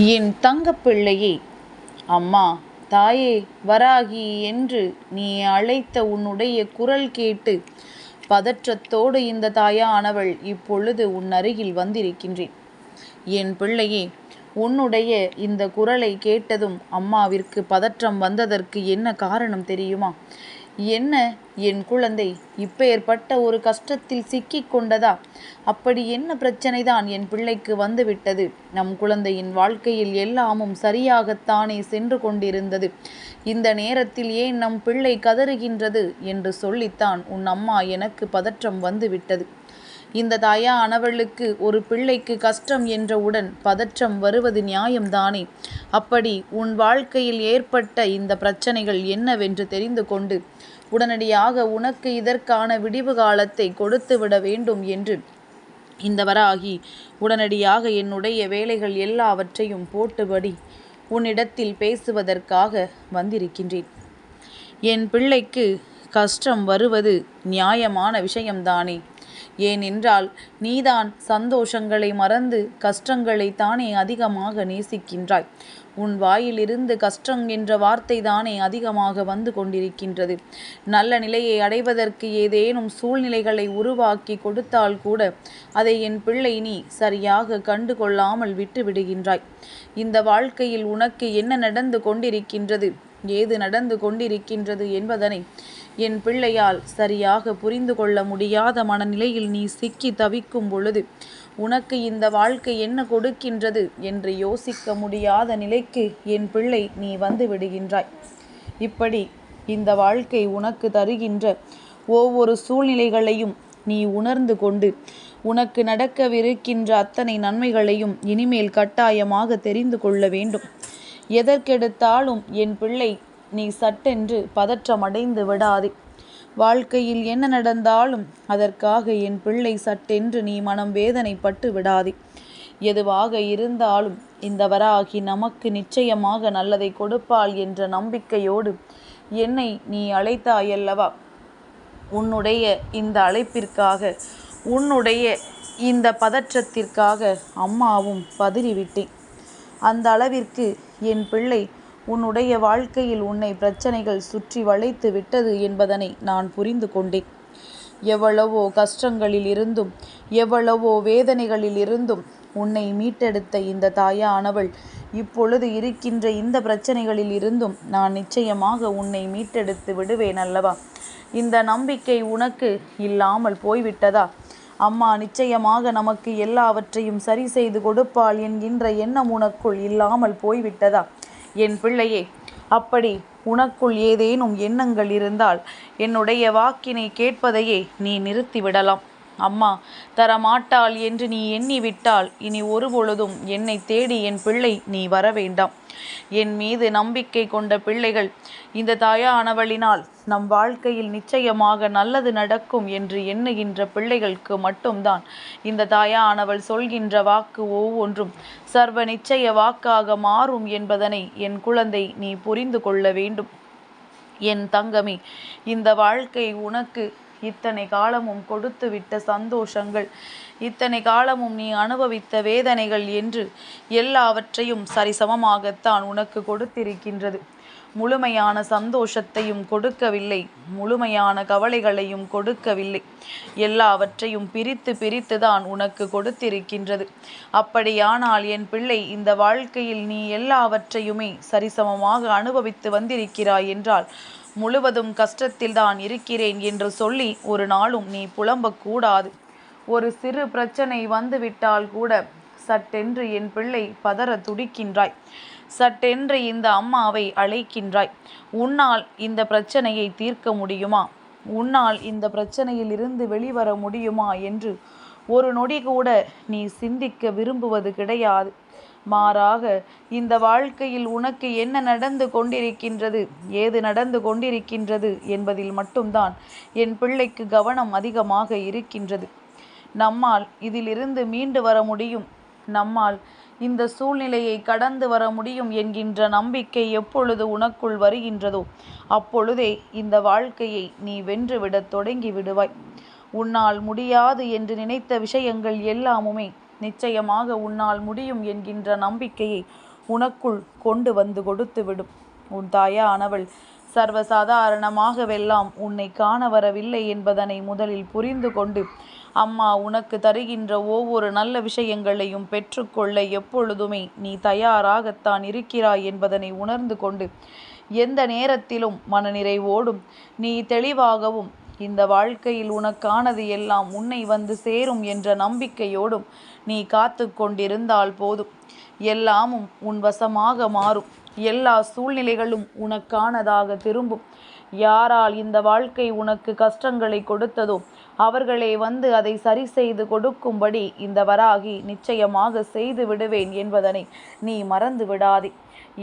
என் தங்கப்பிள்ளையே, அம்மா, தாயே, வராகி என்று நீ அழைத்த உன்னுடைய குரல் கேட்டு பதற்றத்தோடு இந்த தாயானவள் இப்பொழுது உன் அருகில் வந்திருக்கின்றேன். என் பிள்ளையே, உன்னுடைய இந்த குரலை கேட்டதும் அம்மாவிற்கு பதற்றம் வந்ததற்கு என்ன காரணம் தெரியுமா? என்ன என் குழந்தை இப்பேற்பட்ட ஒரு கஷ்டத்தில் சிக்கிக் கொண்டதா? அப்படி என்ன பிரச்சனைதான் என் பிள்ளைக்கு வந்துவிட்டது? நம் குழந்தையின் வாழ்க்கையில் எல்லாமும் சரியாகத்தானே சென்று கொண்டிருந்தது. இந்த நேரத்தில் ஏன் நம் பிள்ளை கதறுகின்றது என்று சொல்லித்தான் உன் அம்மா எனக்கு பதற்றம் வந்துவிட்டது. இந்த தாயானவளுக்கு ஒரு பிள்ளைக்கு கஷ்டம் என்றவுடன் பதற்றம் வருவது நியாயம்தானே? அப்படி உன் வாழ்க்கையில் ஏற்பட்ட இந்த பிரச்சனைகள் என்னவென்று தெரிந்து கொண்டு உடனடியாக உனக்கு இதற்கான விடிவு காலத்தை கொடுத்துவிட வேண்டும் என்று இந்த வராகி உடனடியாக என்னுடைய வேலைகள் எல்லாவற்றையும் போட்டுபடி உன்னிடத்தில் பேசுவதற்காக வந்திருக்கின்றேன். என் பிள்ளைக்கு கஷ்டம் வருவது நியாயமான விஷயம்தானே? ஏனென்றால் நீதான் சந்தோஷங்களை மறந்து கஷ்டங்களை தானே அதிகமாக நேசிக்கின்றாய். உன் வாயிலிருந்து கஷ்டம் என்ற வார்த்தை தானே அதிகமாக வந்து கொண்டிருக்கின்றது. நல்ல நிலையை அடைவதற்கு ஏதேனும் சூழ்நிலைகளை உருவாக்கி கொடுத்தால் கூட அதை என் பிள்ளை நீ சரியாக கண்டு கொள்ளாமல் விட்டு விடுகின்றாய். இந்த வாழ்க்கையில் உனக்கு என்ன நடந்து கொண்டிருக்கின்றது, ஏது நடந்து கொண்டிருக்கின்றது என்பதனை என் பிள்ளையால் சரியாக புரிந்து கொள்ள முடியாத மனநிலையில் நீ சிக்கி தவிக்கும் பொழுது உனக்கு இந்த வாழ்க்கை என்ன கொடுக்கின்றது என்று யோசிக்க முடியாத நிலைக்கு என் பிள்ளை நீ வந்து விடுகின்றாய். இப்படி இந்த வாழ்க்கை உனக்கு தருகின்ற ஒவ்வொரு சூழ்நிலைகளையும் நீ உணர்ந்து கொண்டு உனக்கு நடக்கவிருக்கின்ற அத்தனை நன்மைகளையும் இனிமேல் கட்டாயமாக தெரிந்து கொள்ள வேண்டும். எதற்கெடுத்தாலும் என் பிள்ளை நீ சட்டென்று பதற்றமடைந்து விடாதே. வாழ்க்கையில் என்ன நடந்தாலும் அதற்காக என் பிள்ளை சட்டென்று நீ மனம் வேதனைப்பட்டு விடாதே. எதுவாக இருந்தாலும் இந்த வராகி நமக்கு நிச்சயமாக நல்லதை கொடுப்பாள் என்ற நம்பிக்கையோடு என்னை நீ அழைத்தாயல்லவா? உன்னுடைய இந்த அழைப்பிற்காக, உன்னுடைய இந்த பதற்றத்திற்காக அம்மாவும் பதறிவிட்டேன். அந்த அளவிற்கு என் பிள்ளை உன்னுடைய வாழ்க்கையில் உன்னை பிரச்சனைகள் சுற்றி வளைத்து விட்டது என்பதனை நான் புரிந்து கொண்டேன். எவ்வளவோ கஷ்டங்களில் இருந்தும் எவ்வளவோ வேதனைகளில் இருந்தும் உன்னை மீட்டெடுத்த இந்த தாயானவள் இப்பொழுது இருக்கின்ற இந்த பிரச்சனைகளில் இருந்தும் நான் நிச்சயமாக உன்னை மீட்டெடுத்து விடுவேன் அல்லவா? இந்த நம்பிக்கை உனக்கு இல்லாமல் போய்விட்டதா? அம்மா நிச்சயமாக நமக்கு எல்லாவற்றையும் சரி செய்து கொடுப்பாள் என்கின்ற எண்ணம் உனக்குள் இல்லாமல் போய்விட்டதா? என் பிள்ளையே, அப்படி உனக்குள் ஏதேனும் எண்ணங்கள் இருந்தால் என்னுடைய வாக்கினை கேட்பதையே நீ நிறுத்திவிடலாம். அம்மா தரமாட்டாள் என்று நீ எண்ணிவிட்டால் இனி ஒருபொழுதும் என்னை தேடி என் பிள்ளை நீ வர வேண்டாம். என் மீது நம்பிக்கை கொண்ட பிள்ளைகள் இந்த தாயானவளினால் நம் வாழ்க்கையில் நிச்சயமாக நல்லது நடக்கும் என்று எண்ணுகின்ற பிள்ளைகளுக்கு மட்டும்தான் இந்த தாயானவள் சொல்கின்ற வாக்கு ஒவ்வொன்றும் சர்வ நிச்சய வாக்காக மாறும் என்பதனை என் குழந்தை நீ புரிந்து கொள்ள வேண்டும். என் தங்கமே, இந்த வாழ்க்கை உனக்கு இத்தனை காலமும் கொடுத்துவிட்ட சந்தோஷங்கள், இத்தனை காலமும் நீ அனுபவித்த வேதனைகள் என்று எல்லாவற்றையும் சரிசமமாகத்தான் உனக்கு கொடுத்திருக்கின்றது. முழுமையான சந்தோஷத்தையும் கொடுக்கவில்லை, முழுமையான கவலைகளையும் கொடுக்கவில்லை. எல்லாவற்றையும் பிரித்து பிரித்து தான் உனக்கு கொடுத்திருக்கின்றது. அப்படியானால் என் பிள்ளை, இந்த வாழ்க்கையில் நீ எல்லாவற்றையுமே சரிசமமாக அனுபவித்து வந்திருக்கிறாய் என்றால் முழுவதும் கஷ்டத்தில் தான் இருக்கிறேன் என்று சொல்லி ஒரு நாளும் நீ புலம்பக்கூடாது. ஒரு சிறு பிரச்சனை வந்துவிட்டால் கூட சட்டென்று என் பிள்ளை பதற துடிக்கின்றாய். சட்டென்று இந்த அம்மாவை அழைக்கின்றாய். உன்னால் இந்த பிரச்சனையை தீர்க்க முடியுமா? உன்னால் இந்த பிரச்சனையில் இருந்து வெளிவர முடியுமா என்று ஒரு நொடி கூட நீ சிந்திக்க விரும்புவது கிடையாது. மாறாக இந்த வாழ்க்கையில் உனக்கு என்ன நடந்து கொண்டிருக்கின்றது, ஏது நடந்து கொண்டிருக்கின்றது என்பதில் மட்டும்தான் என் பிள்ளைக்கு கவனம் அதிகமாக இருக்கின்றது. நம்மால் இதிலிருந்து மீண்டு வர முடியும், நம்மால் இந்த சூழ்நிலையை கடந்து வர முடியும் என்கின்ற நம்பிக்கை எப்பொழுது உனக்குள் வருகின்றதோ அப்பொழுதே இந்த வாழ்க்கையை நீ வென்றுவிடத் தொடங்கி விடுவாய். உன்னால் முடியாது என்று நினைத்த விஷயங்கள் எல்லாமுமே நிச்சயமாக உன்னால் முடியும் என்கின்ற நம்பிக்கையை உனக்குள் கொண்டு வந்து கொடுத்துவிடும். உன் தாயானவள் சர்வசாதாரணமாகவெல்லாம் உன்னை காண வரவில்லை என்பதனை முதலில் புரிந்து கொண்டு அம்மா உனக்கு தருகின்ற ஒவ்வொரு நல்ல விஷயங்களையும் பெற்றுக்கொள்ள எப்பொழுதுமே நீ தயாராகத்தான் இருக்கிறாய் என்பதனை உணர்ந்து கொண்டு எந்த நேரத்திலும் மனநிறைவோடும் நீ தெளிவாகவும் இந்த வாழ்க்கையில் உனக்கானது எல்லாம் உன்னை வந்து சேரும் என்ற நம்பிக்கையோடும் நீ காத்து கொண்டிருந்தால் போதும். எல்லாமும் உன் வசமாக மாறும். எல்லா சூழ்நிலைகளும் உனக்கானதாக திரும்பும். யாரால் இந்த வாழ்க்கை உனக்கு கஷ்டங்களை கொடுத்ததோ அவர்களே வந்து அதை சரி செய்து கொடுக்கும்படி இந்த வராகி நிச்சயமாக செய்து விடுவேன் என்பதனை நீ மறந்து விடாதே.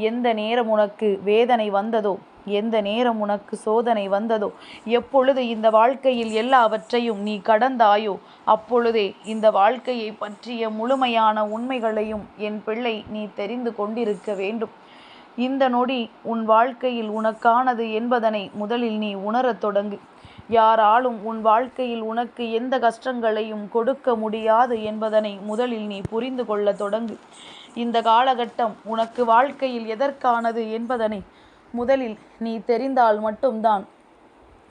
எந்த நேரம் உனக்கு வேதனை வந்ததோ, எந்த நேரம் உனக்கு சோதனை வந்ததோ, எப்பொழுது இந்த வாழ்க்கையில் எல்லாவற்றையும் நீ கடந்தாயோ அப்பொழுதே இந்த வாழ்க்கையை பற்றிய முழுமையான உண்மைகளையும் என் பிள்ளை நீ தெரிந்து கொண்டிருக்க வேண்டும். இந்த நொடி உன் வாழ்க்கையில் உனக்கானது என்பதனை முதலில் நீ உணரத் தொடங்கு. யாராலும் உன் வாழ்க்கையில் உனக்கு எந்த கஷ்டங்களையும் கொடுக்க முடியாது என்பதனை முதலில் நீ புரிந்து கொள்ள தொடங்கு. இந்த காலகட்டம் உனக்கு வாழ்க்கையில் எதற்கானது என்பதனை முதலில் நீ தெரிந்தால் மட்டும்தான்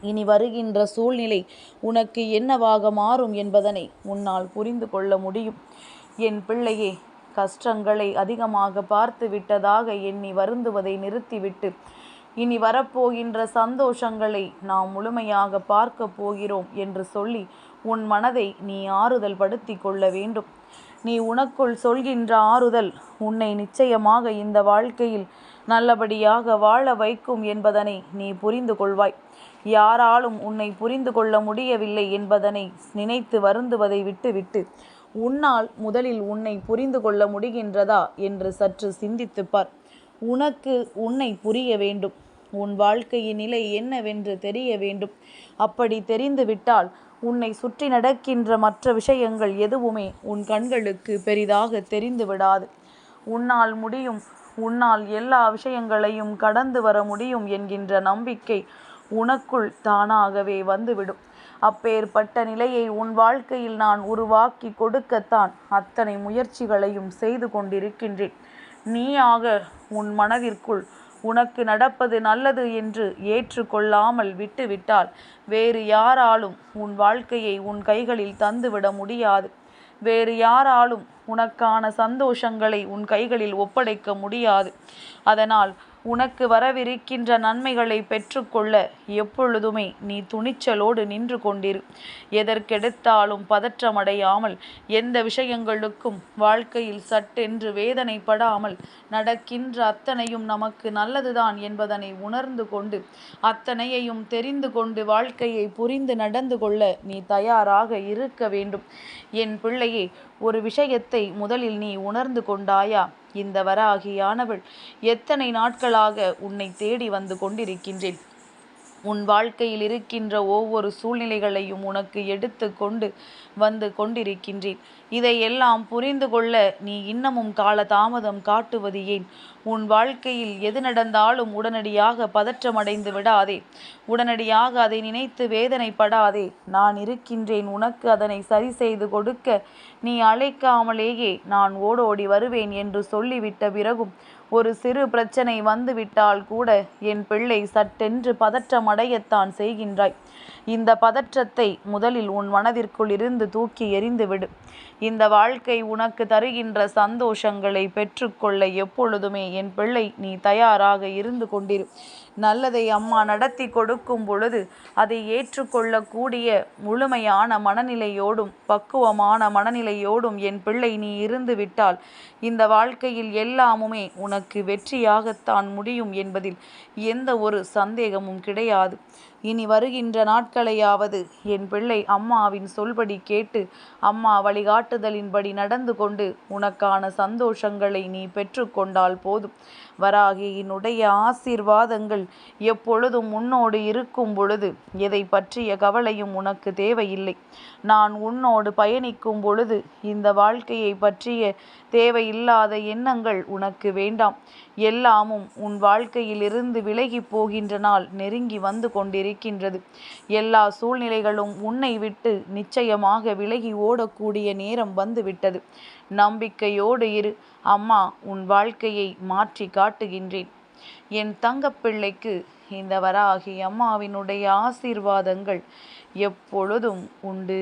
இனி வருகின்ற சூழ்நிலை உனக்கு என்னவாக மாறும் என்பதனை உன்னால் புரிந்து கொள்ள முடியும். என் பிள்ளையே, கஷ்டங்களை அதிகமாக பார்த்து விட்டதாக எண்ணி வருந்துவதை நிறுத்திவிட்டு இனி வரப்போகின்ற சந்தோஷங்களை நாம் முழுமையாக பார்க்க போகிறோம் என்று சொல்லி உன் மனதை நீ ஆறுதல் படுத்தி கொள்ள வேண்டும். நீ உனக்குள் சொல்கின்ற ஆறுதல் உன்னை நிச்சயமாக இந்த வாழ்க்கையில் நல்லபடியாக வாழ வைக்கும் என்பதனை நீ புரிந்து கொள்வாய். யாராலும் உன்னை புரிந்து கொள்ள முடியவில்லை என்பதனை நினைத்து வருந்துவதை விட்டுவிட்டு உன்னால் முதலில் உன்னை புரிந்து கொள்ள முடிகின்றதா என்று சற்று சிந்தித்துப்பார். உனக்கு உன்னை புரிய வேண்டும். உன் வாழ்க்கையின் நிலை என்னவென்று தெரிய வேண்டும். அப்படி தெரிந்துவிட்டால் உன்னை சுற்றி நடக்கின்ற மற்ற விஷயங்கள் எதுவுமே உன் கண்களுக்கு பெரிதாக தெரிந்து விடாது. உன்னால் முடியும், உன்னால் எல்லா விஷயங்களையும் கடந்து வர முடியும் என்கின்ற நம்பிக்கை உனக்குள் தானாகவே வந்துவிடும். அப்பேற்பட்ட நிலையை உன் வாழ்க்கையில் நான் உருவாக்கி கொடுக்கத்தான் அத்தனை முயற்சிகளையும் செய்து கொண்டிருக்கின்றேன். நீயாக உன் மனதிற்குள் உனக்கு நடப்பது நல்லது என்று ஏற்றுக்கொள்ளாமல் விட்டுவிட்டால் வேறு யாராலும் உன் வாழ்க்கையை உன் கைகளில் தந்துவிட முடியாது. வேறு யாராலும் உனக்கான சந்தோஷங்களை உன் கைகளில் ஒப்படைக்க முடியாது. அதனால் உனக்கு வரவிருக்கின்ற நன்மைகளை பெற்றுக்கொள்ள எப்பொழுதுமே நீ துணிச்சலோடு நின்று கொண்டிரு. எதற்கெடுத்தாலும் பதற்றமடையாமல், எந்த விஷயங்களுக்கும் வாழ்க்கையில் சட்டென்று வேதனைப்படாமல், நடக்கின்ற அத்தனையும் நமக்கு நல்லதுதான் என்பதனை உணர்ந்து கொண்டு அத்தனையையும் தெரிந்து கொண்டு வாழ்க்கையை புரிந்து நடந்து கொள்ள நீ தயாராக இருக்க வேண்டும். என் பிள்ளையே, ஒரு விஷயத்தை முதலில் நீ உணர்ந்து கொண்டாயா? இந்த வராகியானவள் எத்தனை நாட்களாக உன்னை தேடி வந்து கொண்டிருக்கின்றேன். உன் வாழ்க்கையில் இருக்கின்ற ஒவ்வொரு சூழ்நிலைகளையும் உனக்கு எடுத்து கொண்டு வந்து கொண்டிருக்கின்றேன். இதையெல்லாம் புரிந்து கொள்ள நீ இன்னமும் காலதாமதம் காட்டுவது ஏன்? உன் வாழ்க்கையில் எது நடந்தாலும் உடனடியாக பதற்றமடைந்து விடாதே. உடனடியாக அதை நினைத்து வேதனைப்படாதே. நான் இருக்கின்றேன் உனக்கு அதனை சரி செய்து கொடுக்க. நீ அழைக்காமலேயே நான் ஓடோடி வருவேன் என்று சொல்லிவிட்ட பிறகும் ஒரு சிறு பிரச்சனை வந்துவிட்டால் கூட என் பிள்ளை சட்டென்று பதற்றமடையத்தான் செய்கின்றாய். இந்த பதற்றத்தை முதலில் உன் மனதிற்குள் இருந்து தூக்கி எறிந்துவிடு. இந்த வாழ்க்கை உனக்கு தருகின்ற சந்தோஷங்களை பெற்றுக்கொள்ள எப்பொழுதுமே என் பிள்ளை நீ தயாராக இருந்து கொண்டிரு. நல்லதை அம்மா நடத்தி கொடுக்கும் பொழுது அதை ஏற்றுக்கொள்ளக்கூடிய முழுமையான மனநிலையோடும் பக்குவமான மனநிலையோடும் என் பிள்ளை நீ இருந்து விட்டால் இந்த வாழ்க்கையில் எல்லாமுமே உனக்கு வெற்றியாகத்தான் முடியும் என்பதில் எந்த ஒரு சந்தேகமும் கிடையாது. இனி வருகின்ற நாட்களையாவது என் பிள்ளை அம்மாவின் சொல்படி கேட்டு அம்மா வழிகாட்டுதலின்படி நடந்து கொண்டு உனக்கான சந்தோஷங்களை நீ பெற்றுக்கொண்டால் போதும். வராகியினுடைய ஆசீர்வாதங்கள் எப்பொழுதும் உன்னோடு இருக்கும் பொழுது எதை பற்றிய கவலையும் உனக்கு தேவையில்லை. நான் உன்னோடு பயணிக்கும் பொழுது இந்த வாழ்க்கையை பற்றிய தேவையில்லாத எண்ணங்கள் உனக்கு வேண்டாம். எல்லாமும் உன் வாழ்க்கையில் இருந்து விலகி போகின்ற நாள் நெருங்கி வந்து கொண்டிருக்கிறது. இருக்கின்றது. எல்லா சூழ்நிலைகளும் உன்னை விட்டு நிச்சயமாக விலகி ஓடக்கூடிய நேரம் வந்துவிட்டது. நம்பிக்கையோடு இரு. அம்மா உன் வாழ்க்கையை மாற்றி காட்டுகின்றேன். என் தங்கப்பிள்ளைக்கு இந்த வராகி அம்மாவினுடைய ஆசீர்வாதங்கள் எப்பொழுதும் உண்டு.